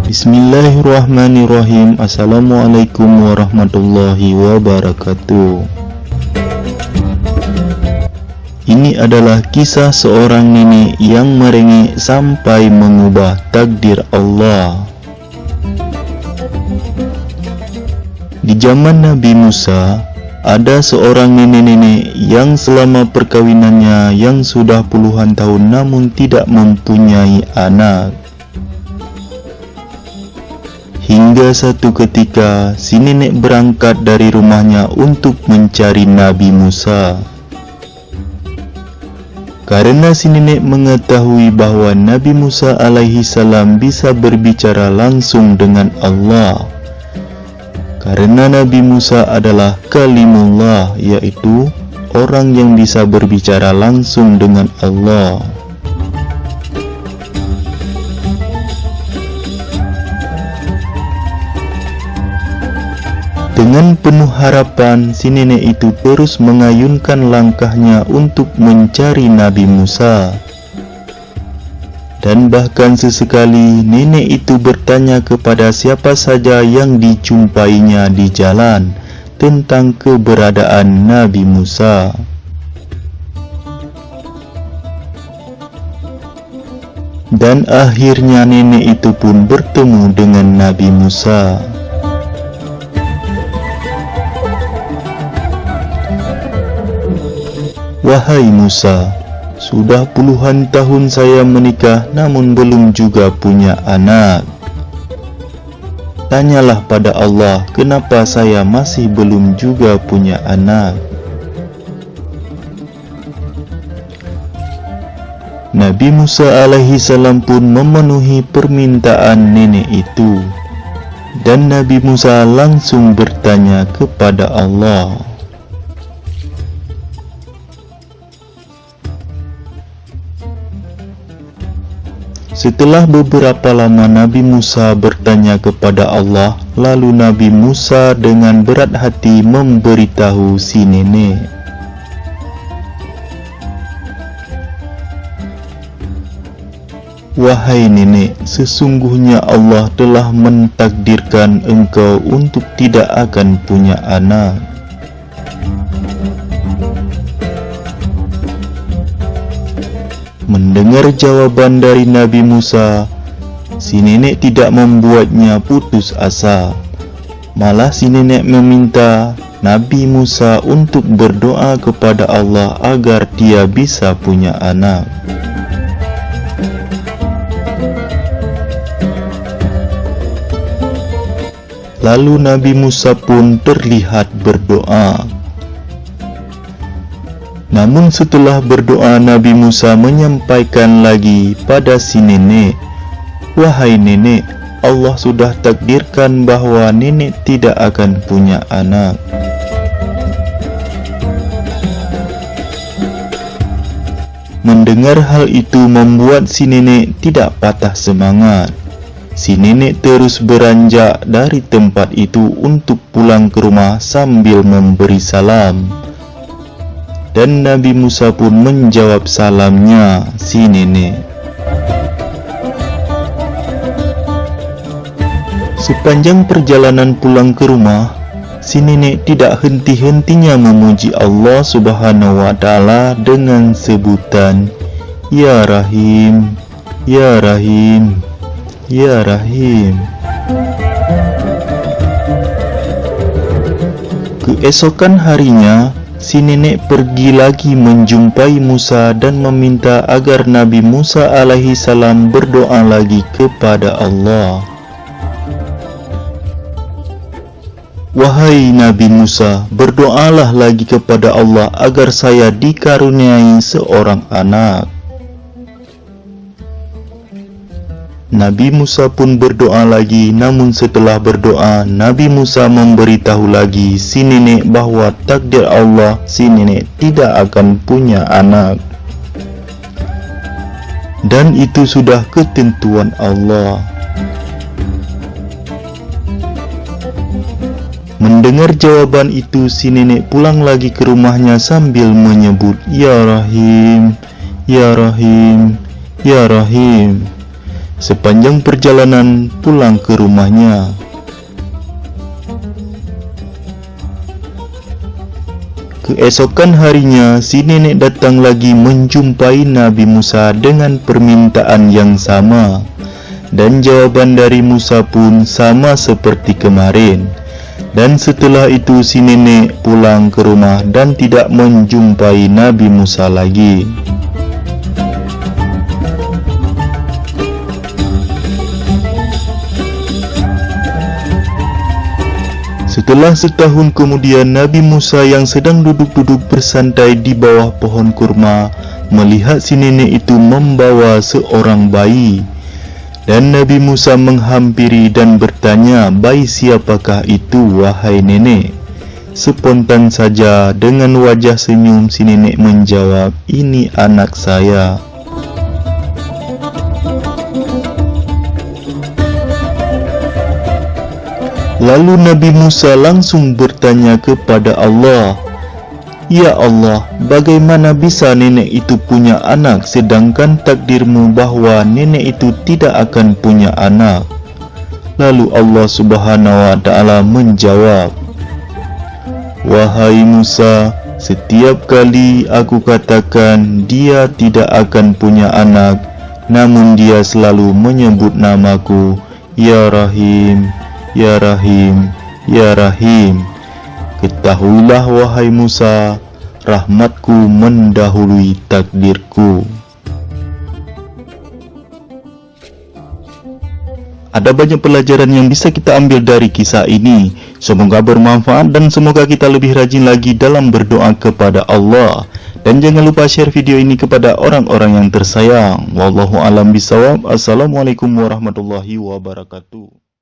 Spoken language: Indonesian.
Bismillahirrahmanirrahim. Assalamualaikum warahmatullahi wabarakatuh. Ini adalah kisah seorang nenek yang merengek sampai mengubah takdir Allah. Di zaman Nabi Musa, ada seorang nenek-nenek yang selama perkawinannya yang sudah puluhan tahun namun tidak mempunyai anak. Hingga satu ketika, si nenek berangkat dari rumahnya untuk mencari Nabi Musa. Karena si nenek mengetahui bahwa Nabi Musa alaihi salam bisa berbicara langsung dengan Allah. Karena Nabi Musa adalah kalimullah, yaitu orang yang bisa berbicara langsung dengan Allah. Dengan penuh harapan, si nenek itu terus mengayunkan langkahnya untuk mencari Nabi Musa. Dan bahkan sesekali nenek itu bertanya kepada siapa saja yang dijumpainya di jalan tentang keberadaan Nabi Musa. Dan akhirnya nenek itu pun bertemu dengan Nabi Musa. Wahai Musa, sudah puluhan tahun saya menikah namun belum juga punya anak. Tanyalah pada Allah, kenapa saya masih belum juga punya anak. Nabi Musa alaihi salam pun memenuhi permintaan nenek itu. Dan Nabi Musa langsung bertanya kepada Allah. Setelah beberapa lama Nabi Musa bertanya kepada Allah, lalu Nabi Musa dengan berat hati memberitahu si nenek. Wahai nenek, sesungguhnya Allah telah mentakdirkan engkau untuk tidak akan punya anak. Mendengar jawaban dari Nabi Musa, si nenek tidak membuatnya putus asa. Malah si nenek meminta Nabi Musa untuk berdoa kepada Allah agar dia bisa punya anak. Lalu Nabi Musa pun terlihat berdoa. Namun setelah berdoa, Nabi Musa menyampaikan lagi pada si nenek, wahai nenek, Allah sudah takdirkan bahwa nenek tidak akan punya anak. Mendengar hal itu membuat si nenek tidak patah semangat. Si nenek terus beranjak dari tempat itu untuk pulang ke rumah sambil memberi salam. Dan Nabi Musa pun menjawab salamnya si nenek. Sepanjang perjalanan pulang ke rumah, si nenek tidak henti-hentinya memuji Allah Subhanahu wa Ta'ala dengan sebutan Ya Rahim, Ya Rahim, Ya Rahim. Keesokan harinya, si nenek pergi lagi menjumpai Musa dan meminta agar Nabi Musa alaihi salam berdoa lagi kepada Allah. Wahai Nabi Musa, berdoalah lagi kepada Allah agar saya dikaruniai seorang anak. Nabi Musa pun berdoa lagi, namun setelah berdoa, Nabi Musa memberitahu lagi si nenek bahwa takdir Allah si nenek tidak akan punya anak. Dan itu sudah ketentuan Allah. Mendengar jawaban itu, si nenek pulang lagi ke rumahnya sambil menyebut Ya Rahim, Ya Rahim, Ya Rahim. sepanjang perjalanan pulang ke rumahnya. Keesokan harinya, si nenek datang lagi menjumpai Nabi Musa dengan permintaan yang sama. Dan jawaban dari Musa pun sama seperti kemarin. Dan setelah itu si nenek pulang ke rumah dan tidak menjumpai Nabi Musa lagi. Setelah setahun kemudian, Nabi Musa yang sedang duduk-duduk bersantai di bawah pohon kurma melihat si nenek itu membawa seorang bayi. Dan Nabi Musa menghampiri dan bertanya, "Bayi siapakah itu, wahai nenek?" Spontan saja dengan wajah senyum si nenek menjawab, "Ini anak saya." Lalu Nabi Musa langsung bertanya kepada Allah, "Ya Allah, bagaimana bisa nenek itu punya anak sedangkan takdirmu bahwa nenek itu tidak akan punya anak?" Lalu Allah Subhanahu wa Ta'ala menjawab, "Wahai Musa, setiap kali aku katakan dia tidak akan punya anak, namun dia selalu menyebut namaku, Ya Rahim, Ya Rahim, Ya Rahim. Ketahuilah wahai Musa, rahmatku mendahului takdirku." Ada banyak pelajaran yang bisa kita ambil dari kisah ini. Semoga bermanfaat dan semoga kita lebih rajin lagi dalam berdoa kepada Allah. Dan jangan lupa share video ini kepada orang-orang yang tersayang. Wallahu a'lam bishawab. Assalamualaikum warahmatullahi wabarakatuh.